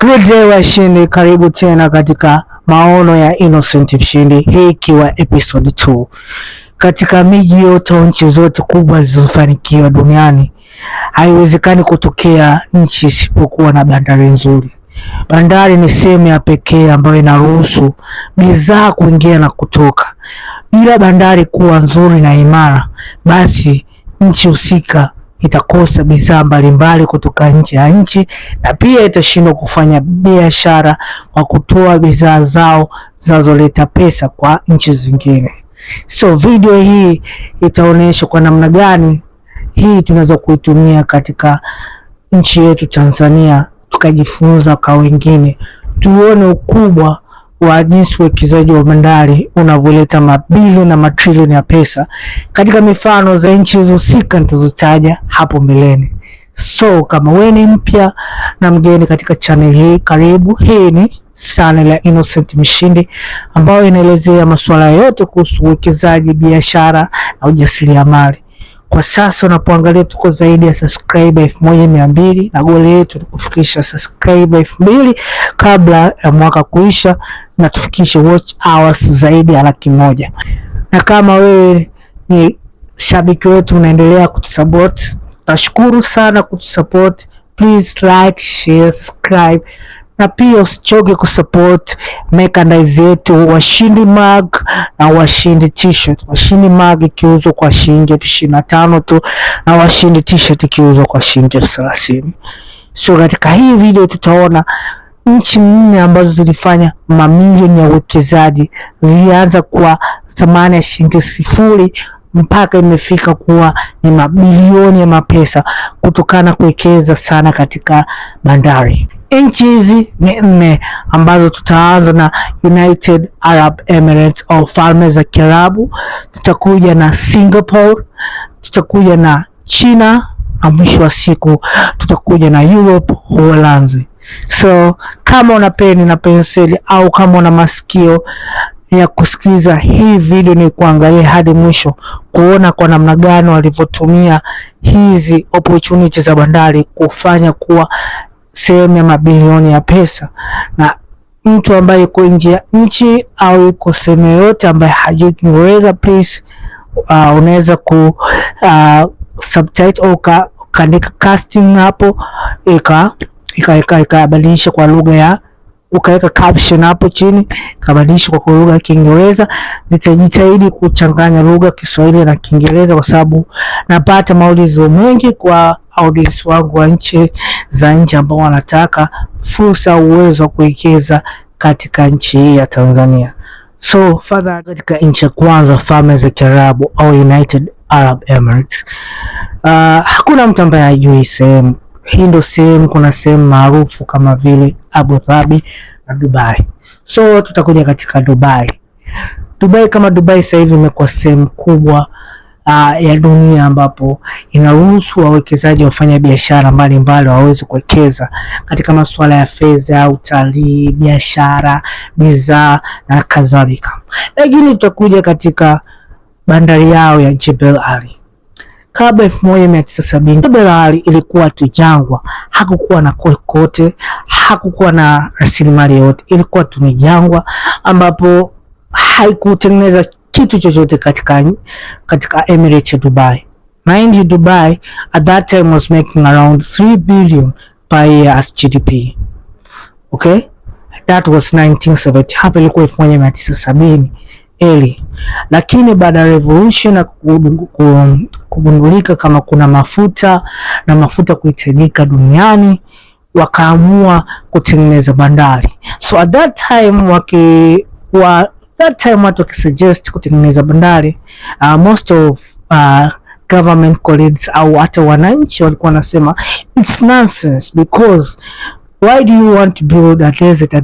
Good day washindi, karibu tena katika maono ya Innocent Mshindi, hii ikiwa episode 2. Katika miji yote au nchi zote kubwa zilizofanikiwa duniani, haiwezekani kutokea nchi isipokuwa na bandari nzuri. Bandari ni sehemu ya pekee ambayo inaruhusu bidhaa kuingia na kutoka. Bila bandari kuwa nzuri na imara, basi nchi husika itakosa bidhaa mbalimbali kutoka nje ya nchi na pia itashindwa kufanya biashara kwa kutoa bidhaa zao zinazoleta pesa kwa nchi zingine. So video hii itaonyesha kwa namna gani hii tunaweza kuitumia katika nchi yetu Tanzania, tukajifunza kwa wengine, tuone ukubwa wa jinsi uwekezaji wa bandari unavyoleta mabilioni na matrilioni ya pesa katika mifano za nchi husika nitazotaja hapo mbeleni. So kama wewe ni mpya na mgeni katika channel hii, karibu. Hii ni channel ya Innocent Mshindi ambayo inaelezea masuala yote kuhusu uwekezaji, biashara na ujasiriamali. Kwa sasa unapoangalia tuko zaidi ya subscriber 1200 na goal yetu ni kufikisha subscriber 2000 kabla ya mwaka kuisha na tufikishe watch hours zaidi ya 100,000. Na kama wewe ni shabiki wetu unaendelea kutusupport, tashukuru sana kutusupport. Please like, share, subscribe na pia usichoke kusupport merchandise yetu Washindi Mug na Washindi T-shirt. Washindi Mug ikiuzwa kwa shilingi 25 tu na Washindi T-shirt ikiuzwa kwa shilingi 30. So katika hii video tutaona nchi 4 ambazo zilifanya mamilioni ya uwekezaji, zilianza kwa thamani ya shilingi 0 mpaka imefika kuwa ni mabilioni ya mapesa kutokana kuwekeza sana katika bandari. Nchi hizi ni 4 ambazo tutaanza na United Arab Emirates au Falme za Kiarabu, tutakuja na Singapore, tutakuja na China na mwisho wa siku tutakuja na Europe, Uholanzi. So kama una peni na penseli au kama una masikio ya kusikiliza hii video, ni kuangalia hadi mwisho kuona kwa namna gani walivyotumia hizi opportunities za bandari kufanya kuwa sehemu ya mabilioni ya pesa. Na mtu ambaye yuko nje ya nchi au yuko sehemu yote ambaye hajui Kiingereza, please unaweza ku subtitle au kaandika casting hapo ikabadilisha kwa lugha ya, ukaweka caption hapo chini kabadilisha kwa lugha ya Kiingereza. Nitajitahidi kuchanganya lugha Kiswahili na Kiingereza kwa sababu napata maulizo mengi kwa audience wangu wa nchi za nje ambao wanataka fursa, uwezo wa kuwekeza katika nchi hii ya Tanzania. So further, katika nchi ya kwanza Falme za Kiarabu au United Arab Emirates, hakuna mtu ambaye hajui sehemu hii. Ndio sehemu, kuna sehemu maarufu kama vile Abu Dhabi na Dubai. So tutakuja katika Dubai. Kama Dubai sasa hivi imekuwa sehemu kubwa ya dunia ambapo inaruhusu wawekezaji wafanya biashara mbalimbali waweze kuwekeza katika masuala ya fedha, utalii, biashara, bidhaa na kadhalika. Lakini tutakuja katika bandari yao ya Jebel Ali. Kabla 1970 Jebel Ali ilikuwa tu jangwa, hakukuwa na kokote, hakukuwa na rasilimali yote, ilikuwa tu ni jangwa ambapo haikutengeneza kitu chochote katika Emirates ya Dubai. Mind you, Dubai at that time was making around 3 billion per year as GDP. Okay, that was 1970. Hapa ilikuwa 1970 early. Lakini baada ya revolution na kugundulika kama kuna mafuta na mafuta kuhitajika duniani, wakaamua kutengeneza bandari. So at that time watu wakisuggest kutengeneza bandari, most of government colleagues au hata wananchi walikuwa wanasema it's nonsense, because why do you want to build a desert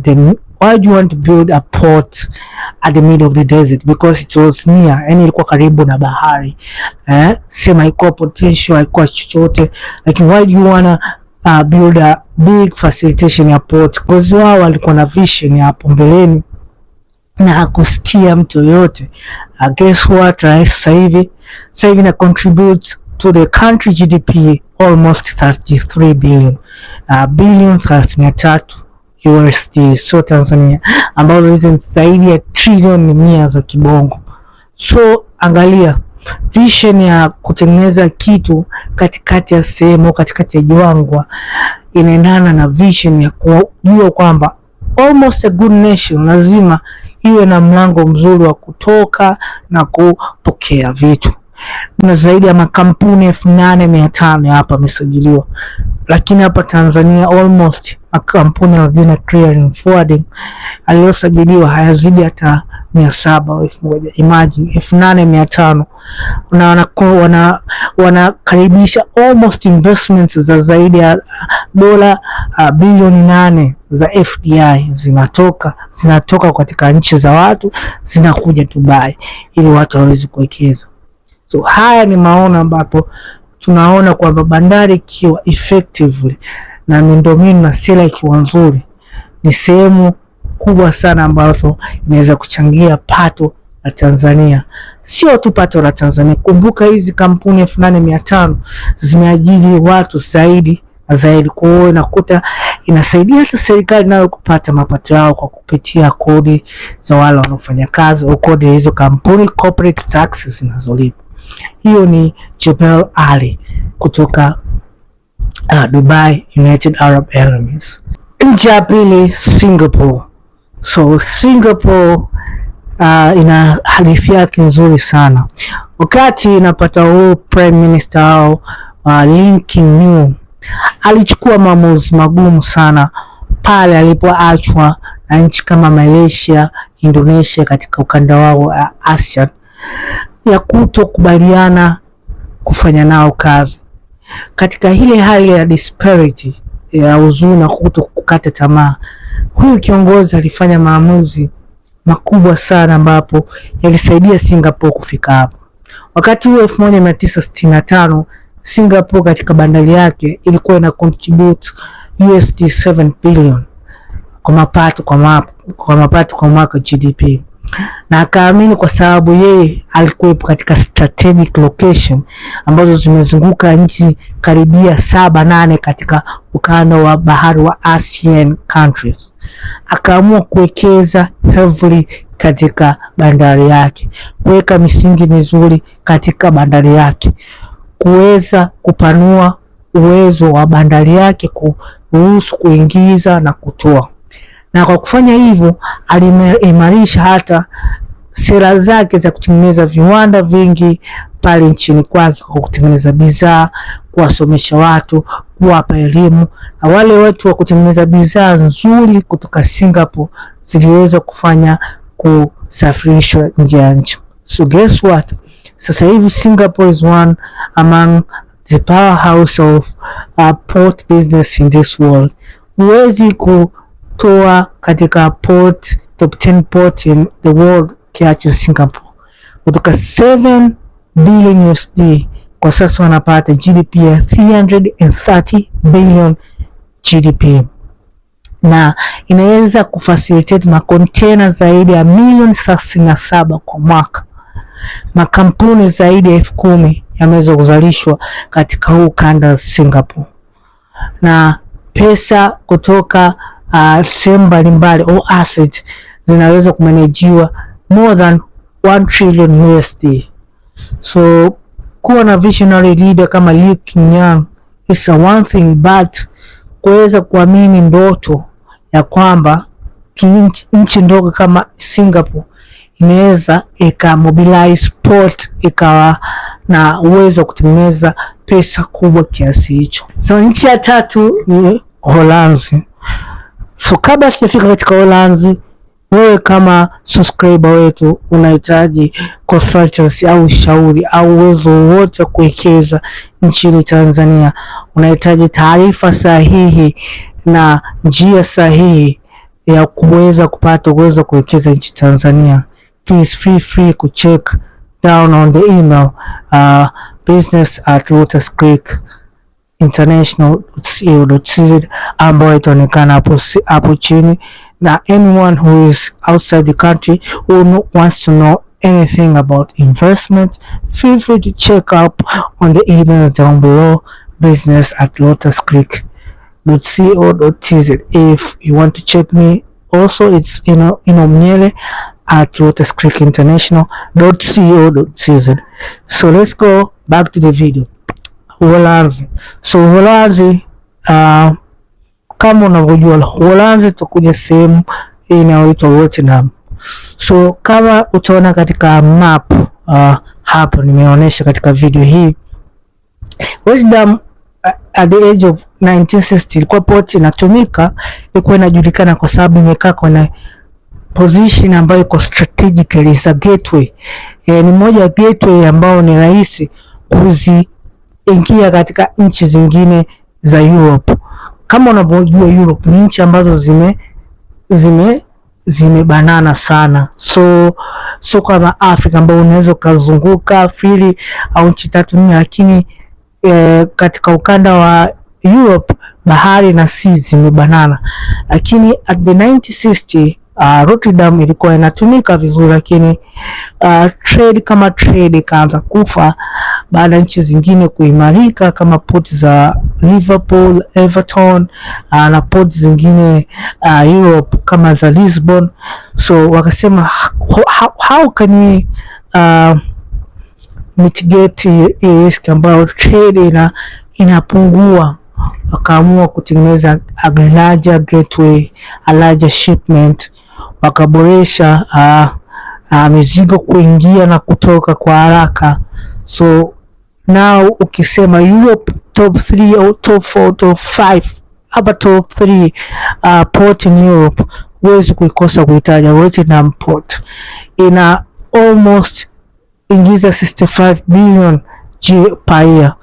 why do you want to build a port at the middle of the desert? Because it was near, yani ilikuwa karibu na bahari, sema iko potential, haikuwa chochote, lakini why do you wanna build a big facilitation ya port? Because wao walikuwa na vision ya hapo mbeleni na hakusikia mtu yoyote. Guess what, sasa hivi na contribute to the country GDP almost 33 billion, billion 33 USD, sio Tanzania, ambazo hizi zaidi ya trilioni 100 za kibongo. So angalia vision ya kutengeneza kitu katikati ya sehemu, katikati ya jangwa, inaendana na vision ya kujua kwamba almost a good nation lazima iwe na mlango mzuri wa kutoka na kupokea vitu. Na zaidi ya makampuni 8500 hapa yamesajiliwa, lakini hapa Tanzania almost makampuni ya Ordinary Clearing Forwarding aliyosajiliwa hayazidi hata 700 au 1000. Imagine 8500 wanakaribisha almost investments za zaidi ya dola bilioni 8 za FDI zinatoka katika nchi za watu zinakuja Dubai ili watu waweze kuwekeza. So haya ni maono ambapo tunaona kwamba bandari ikiwa effectively na miundombinu na sera ikiwa nzuri, ni sehemu kubwa sana ambazo inaweza kuchangia pato la Tanzania. Sio tu pato la Tanzania, kumbuka hizi kampuni 8500 zimeajiri watu zaidi na zaidi. Kwa hiyo inakuta inasaidia hata serikali nayo kupata mapato yao kwa kupitia kodi za wale wanaofanya kazi au kodi ya hizo kampuni, corporate taxes zinazolipa. Hiyo ni Jebel Ali kutoka Dubai United Arab Emirates. Nchi ya pili Singapore. So Singapore ina hadithi yake nzuri sana. Wakati inapata huo prime minister au Lee Kuan Yew alichukua maamuzi magumu sana pale alipoachwa na nchi kama Malaysia, Indonesia katika ukanda wao wa Asia ya kutokubaliana kufanya nao kazi. Katika ile hali ya disparity ya huzuni na kutokukata tamaa, huyu kiongozi alifanya maamuzi makubwa sana ambapo yalisaidia Singapore kufika hapo. Wakati huo 1965 Singapore katika bandari yake ilikuwa ina contribute USD 7 billion kwa mapato kwa mwaka GDP, na akaamini kwa sababu yeye alikuwa katika strategic location ambazo zimezunguka nchi karibia 7-8 katika ukanda wa bahari wa ASEAN countries, akaamua kuwekeza heavily katika bandari yake, kuweka misingi mizuri katika bandari yake, kuweza kupanua uwezo wa bandari yake kuruhusu kuingiza na kutoa. Na kwa kufanya hivyo aliimarisha hata sera zake za kutengeneza viwanda vingi pale nchini kwake, kwa kutengeneza bidhaa, kuwasomesha watu, kuwapa elimu, na wale watu wa kutengeneza bidhaa nzuri kutoka Singapore ziliweza kufanya kusafirishwa nje ya nchi. So guess what? Sasa hivi Singapore is one among the powerhouse of port business in this world. Huwezi kutoa katika top 10 port in the world kiacha Singapore. Kutoka 7 billion USD kwa sasa wanapata GDP ya 330 billion GDP, na inaweza kufacilitate makontena zaidi ya milioni 37 kwa mwaka. Makampuni zaidi ya 10,000 yameweza kuzalishwa katika huu kanda Singapore, na pesa kutoka sehemu mbalimbali au asset zinaweza kumanajiwa more than 1 trillion USD. So kuwa na visionary leader kama Lee Kuan Yew is a one thing, but kuweza kuamini ndoto ya kwamba nchi ndogo kama Singapore inaweza ikamobilize port ikawa na uwezo wa kutengeneza pesa kubwa kiasi hicho. So nchi ya tatu ni Uholanzi. So kabla sijafika katika Uholanzi, wewe kama subscriber wetu unahitaji consultancy au ushauri au uwezo wote kuwekeza nchini Tanzania, unahitaji taarifa sahihi na njia sahihi ya kuweza kupata uwezo kuwekeza nchini Tanzania, please feel free to check down on the email business@lotuscreekinternational.co.tz ambayo itaonekana hapo chini. Na anyone who is outside the country who wants to know anything about investment, feel free to check up on the email down below, business@lotuscreek www.inommnyele.co.tz. If you want to check me also, it's Inomnyele at Lotus Creek International.co.tz. So let's go back to the video. Uholanzi. So Uholanzi, kama unavyojua Uholanzi tukuja sehemu inayoitwa Rotterdam. So kama utaona katika map hapa nimeonyesha katika video hii, Rotterdam at the age of 1960 ilikuwa port inatumika, ilikuwa inajulikana kwa sababu imekaa kwenye position ambayo iko strategically, is a gateway. Ni moja ya gateway ambao ni rahisi kuziingia katika nchi zingine za Europe. Kama unavyojua Europe ni nchi ambazo zimebanana sana, so kama Afrika ambao unaweza ukazunguka fili au nchi tatu nne, lakini katika ukanda wa Europe bahari na sea zimebanana. Lakini at the 1960 Rotterdam ilikuwa inatumika vizuri, lakini trade ikaanza kufa baada ya nchi zingine kuimarika kama port za Liverpool, Everton na port zingine Europe kama za Lisbon. So wakasema how can we mitigate risk ambayo trade inapungua. Wakaamua kutengeneza a larger gateway, a larger shipment, wakaboresha mizigo kuingia na kutoka kwa haraka. So now ukisema Europe top 3 au top 4 top 5 hapa top 3 port in Europe, huwezi kuikosa kuitaja Rotterdam port. Ina almost ingiza 65 billion per year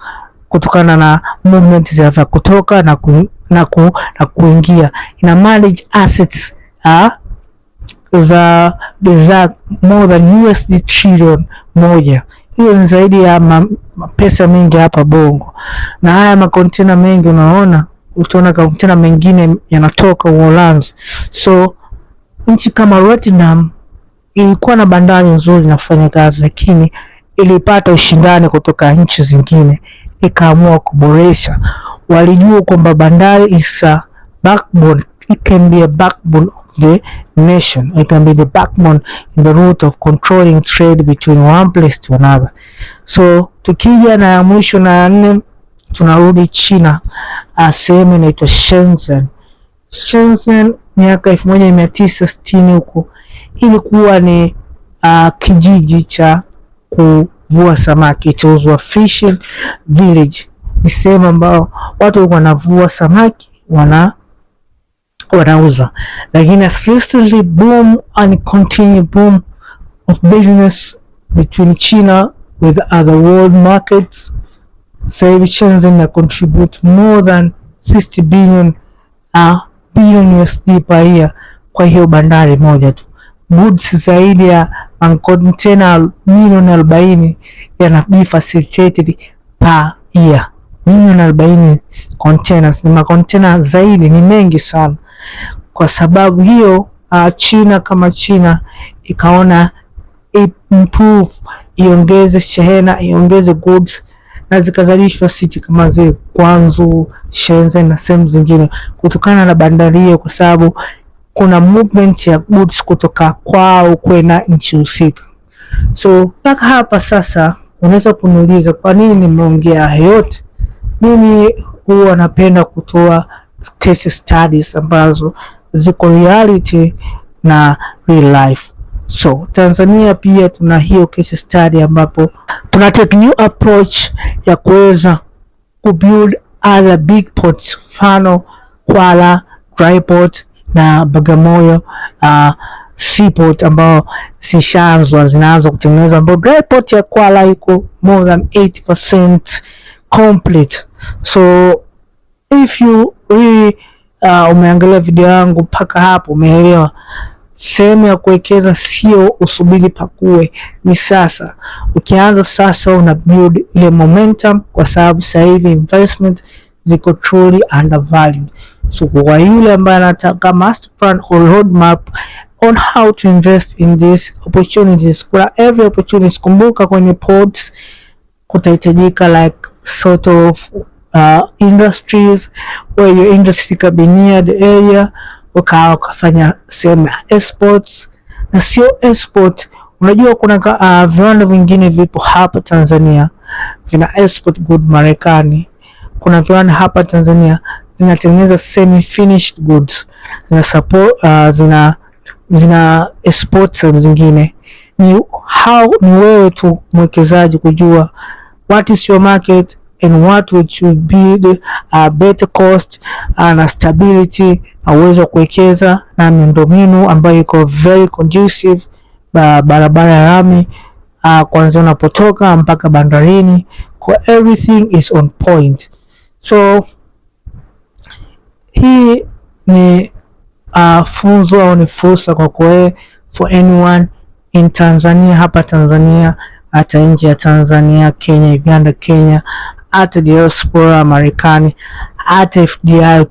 kutokana na movement za kutoka na kuingia. Ina manage assets za more than USD trillion moja. Hiyo ni zaidi ya pesa mingi hapa Bongo. Na haya makontena mengi unaona, utaona kontena mengine yanatoka Uholanzi. So nchi kama Rotterdam ilikuwa na bandari nzuri inafanya kazi, lakini ilipata ushindani kutoka nchi zingine, ikaamua kuboresha. Walijua kwamba bandari is a backbone, it can be a backbone of the nation, it can be the backbone in the route of controlling trade between one place to another. So tukija na ya mwisho na ya nne, tunarudi China, sehemu inaitwa Shenzhen. Shenzhen miaka 1960 huko ilikuwa ni kijiji cha kuvua samaki, itozwa fishing village. Ni sehemu ambao watu walikuwa wanavua samaki wanauza. Lakini as recently boom and continue boom of business between China with other world markets, so Shenzhen na contribute more than 60 billion USD per year kwa hiyo bandari moja tu. Goods zaidi ya container milioni 40 yana facilitated per year. Milioni 40 containers, ni makontena zaidi, ni mengi sana. Kwa sababu hiyo China kama China ikaona improve, iongeze shehena, iongeze goods na zikazalishwa city kama zile Guangzhou, Shenzhen na sehemu zingine kutokana na bandari hiyo, kwa sababu kuna movement ya goods kutoka kwao kwenda nchi husika. So mpaka hapa sasa unaweza kuniuliza kwa nini nimeongea yote. Mimi huwa napenda kutoa case studies ambazo ziko reality na real life. So Tanzania pia tuna hiyo case study ambapo tuna take new approach ya kuweza kubuild other big ports, mfano Kwala dry port na Bagamoyo seaport ambao zinaanza kutengenezwa, ambao dry port ya Kwala iko more than 80% complete. So if you really umeangalia video yangu mpaka hapo, umeelewa sehemu ya kuwekeza sio usubiri pakue, ni sasa. Ukianza sasa una build ile momentum, kwa sababu sasa hivi investment ziko truly undervalued. So kwa yule ambaye anataka master plan or roadmap on how to invest in these opportunities, kwa every opportunity, kumbuka kwenye ports kutahitajika like sort of industries where your industry can be near the area, ukafanya sehemu ya exports. Na sio export, unajua kuna viwanda vingine vipo hapa Tanzania vina export good Marekani. Kuna viwanda hapa Tanzania zinatengeneza semi finished goods, zina support zina export sehemu zingine. Ni wewe tu mwekezaji kujua what is your market and what should be the better cost na stability, uwezo wa kuwekeza na miundombinu ambayo iko very conducive, barabara ya lami kuanzia unapotoka mpaka bandarini, kwa everything is on point. So hii ni funzo au ni fursa kwa wewe, for anyone in Tanzania, hapa Tanzania, hata nje ya Tanzania, Kenya, Uganda, Kenya, hata diaspora Marekani, hata FDI,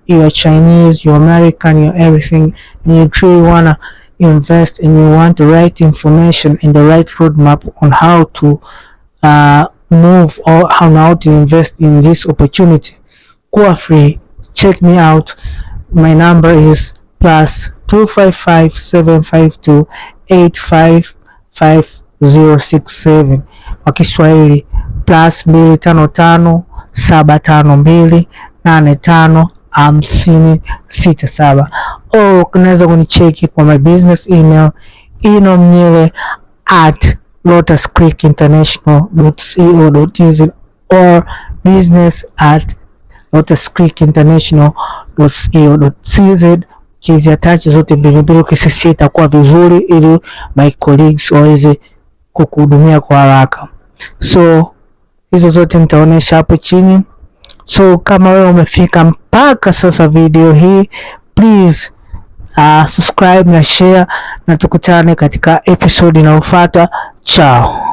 you are Chinese, you are American, you are everything, and you truly wanna invest and you want the right information and the right roadmap on how to move or how to invest in this opportunity, kuwa free, check me out. My number is +255 752 855 kwa Kiswahili, +255 752 85 au unaweza kunicheki kwa my business email inomnyele@lotuscreekinternational.co.tz or business@lotuscreekinternational.co.tz. Kiziatachi zote mbili kisisi itakuwa vizuri, ili my colleagues waweze kukuhudumia kwa haraka. So hizo zote nitaonesha hapo chini. So kama wewe umefika mpaka sasa video hii, please subscribe na share, na tukutane katika episode inayofuata. Ciao.